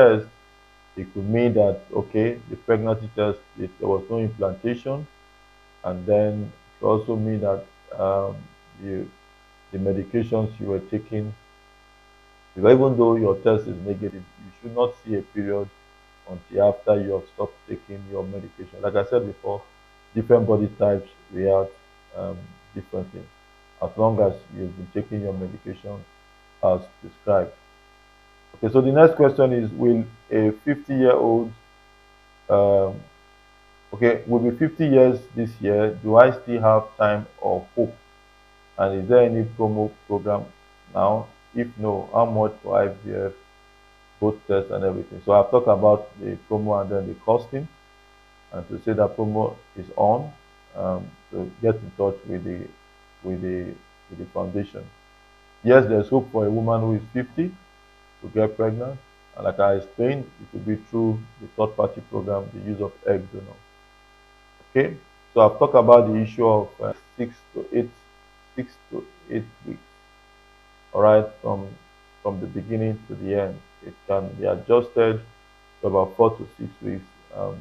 test, it could mean that, okay, the pregnancy test, there was no implantation, and then it could also mean that um, you, the medications you were taking, because even though your test is negative, you should not see a period until after you have stopped taking your medication. Like I said before, different body types react um, differently as long as you've been taking your medication as prescribed. Okay, so the next question is, will a 50-year-old, um, okay, will be 50 years this year, do I still have time or hope? And is there any promo program now? If no, how much for IVF, both tests and everything? So I've talked about the promo and then the costing, and to say that promo is on, to get in touch with with the the foundation. Yes, there's hope for a woman who is 50 to get pregnant. And like I explained, it will be through the third party program, the use of egg donor. Okay, so I've talked about the issue of 6 to 8 weeks. All right, from the beginning to the end, it can be adjusted to about 4 to 6 weeks,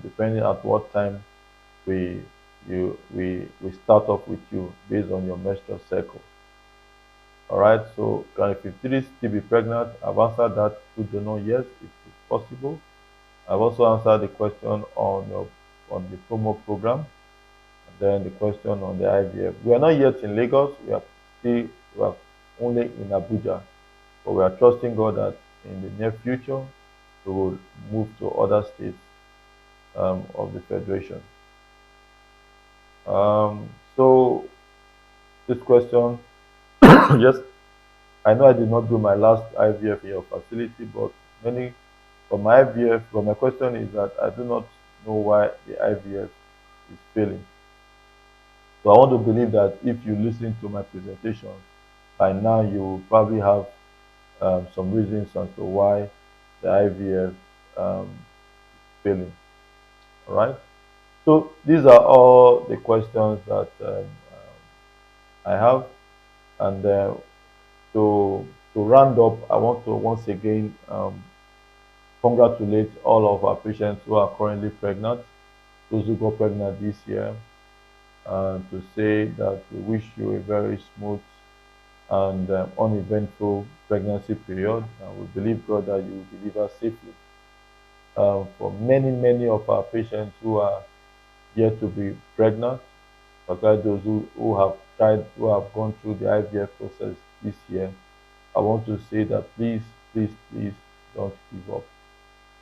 depending at what time we we start off with you based on your menstrual cycle. All right, so can a 53 still be pregnant? I've answered that through donor. Yes, it is possible. I've also answered the question on the promo program, and then the question on the IVF. We are not yet in Lagos. We are only in Abuja, but we are trusting God that in the near future we will move to other states of the federation. So this question, yes, I know I did not do my last IVF in your facility, but many for my IVF, but my question is that I do not know why the IVF is failing. So I want to believe that if you listen to my presentation, by now you will probably have some reasons as to why the IVF is failing. All right. So these are all the questions that I have, and to round up, I want to once again congratulate all of our patients who are currently pregnant, those who got pregnant this year, and to say that we wish you a very smooth and uneventful pregnancy period. And we believe, God, that you will deliver safely. For many, many of our patients who are yet to be pregnant, particularly those who have tried, who have gone through the IVF process this year, I want to say that please, please, please don't give up.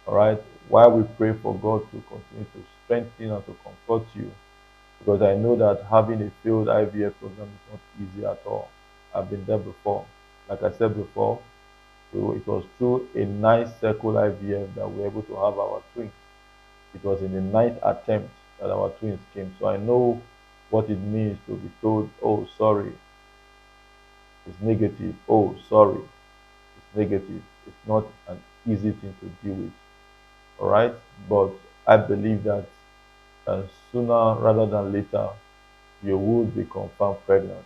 All right. While we pray for God to continue to strengthen and to comfort you, because I know that having a failed IVF program is not easy at all. I've been there before. Like I said before, so it was through a nice circle IVF that we were able to have our twins. It was in the ninth attempt that our twins came. So I know what it means to be told, oh, sorry, it's negative. Oh, sorry, it's negative. It's not an easy thing to deal with. All right. But I believe that sooner rather than later, you will be confirmed pregnant.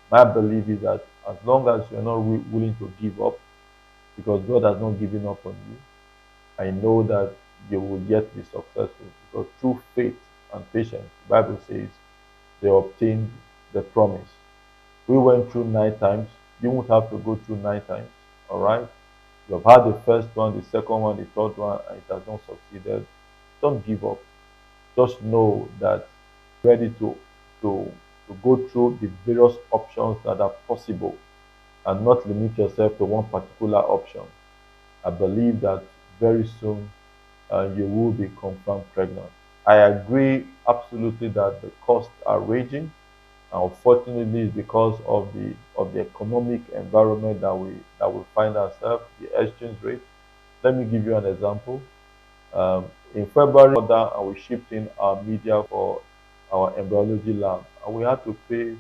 My belief is that as long as you're not willing to give up, because God has not given up on you, I know that you will yet be successful. Because through faith and patience, the Bible says they obtained the promise. We went through 9 times. You won't have to go through 9 times. All right. You have had the first one, the second one, the third one, and it has not succeeded. Don't give up. Just know that ready to to go through the various options that are possible and not limit yourself to one particular option. I believe that very soon you will be confirmed pregnant. I agree absolutely that the costs are raging. Unfortunately, it's because of the economic environment that we find ourselves, the exchange rate. Let me give you an example. In February, order and we shipped in our media for our embryology lab, and we had to pay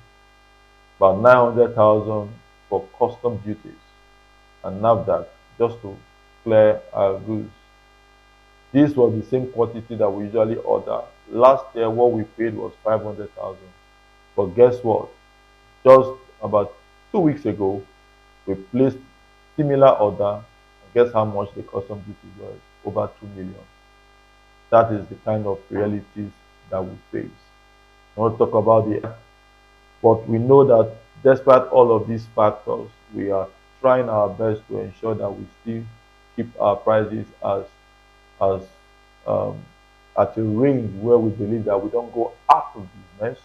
about 900,000 for custom duties and NAFDAC just to clear our goods. This was the same quantity that we usually order. Last year, what we paid was 500,000. But guess what? Just about 2 weeks ago, we placed similar order. And guess how much the custom duty was? over 2 million. That is the kind of realities that we face. I want to talk about but we know that despite all of these factors, we are trying our best to ensure that we still keep our prices as um, at a range where we believe that we don't go out of business,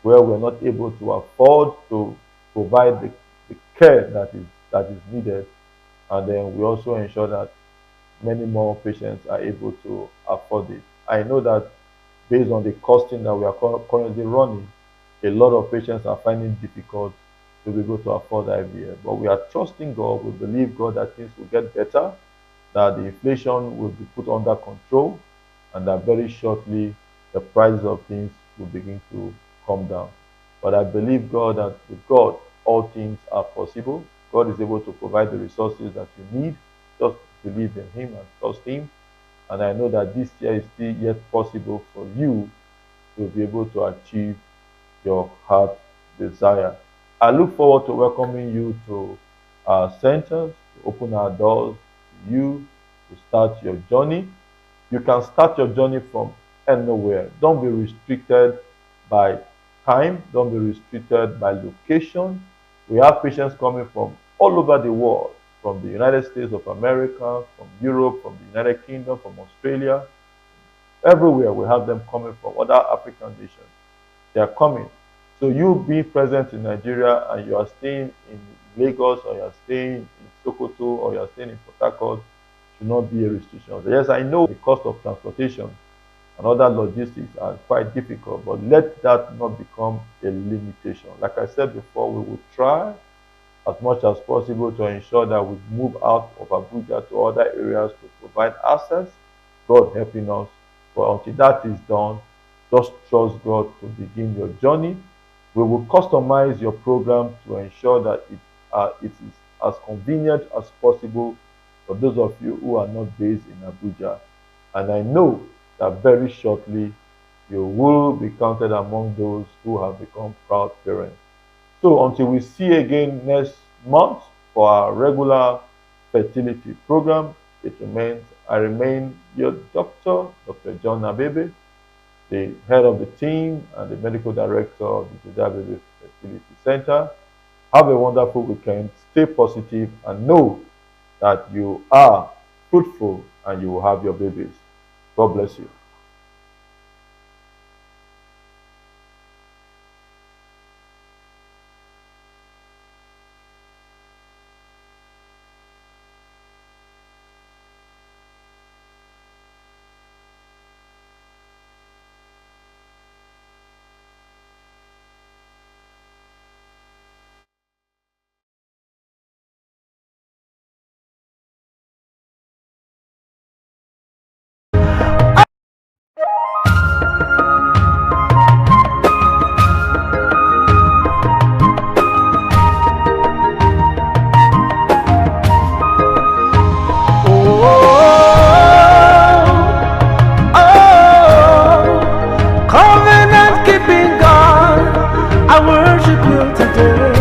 where we're not able to afford to provide the care that is needed, and then we also ensure that many more patients are able to afford it. I know that based on the costing that we are currently running, a lot of patients are finding it difficult to be able to afford IVF. But we are trusting God. We believe God that things will get better, that the inflation will be put under control, and that very shortly the prices of things will begin to come down. But I believe God that with God, all things are possible. God is able to provide the resources that you need. Just believe in Him and trust Him. And I know that this year is still yet possible for you to be able to achieve your heart desire. I look forward to welcoming you to our centers, to open our doors to you, to start your journey. You can start your journey from anywhere. Don't be restricted by time, don't be restricted by location. We have patients coming from all over the world, from the United States of America, from Europe, from the United Kingdom, from Australia. Everywhere we have them coming from other African nations. They are coming. So you being present in Nigeria and you are staying in Lagos or you are staying in Sokoto or you are staying in Port Harcourt should not be a restriction. Yes, I know the cost of transportation and other logistics are quite difficult, but let that not become a limitation. Like I said before, we will try as much as possible to ensure that we move out of Abuja to other areas to provide access, God helping us. But until that is done, just trust God to begin your journey. We will customize your program to ensure that it is as convenient as possible for those of you who are not based in Abuja. And I know that very shortly you will be counted among those who have become proud parents. So until we see again next month for our regular fertility program, I remain your doctor, Dr. John Abebe, the head of the team and the medical director of the Joje Abebe Fertility Center. Have a wonderful weekend. Stay positive and know that you are fruitful and you will have your babies. God bless you. Covenant keeping God, I worship you today.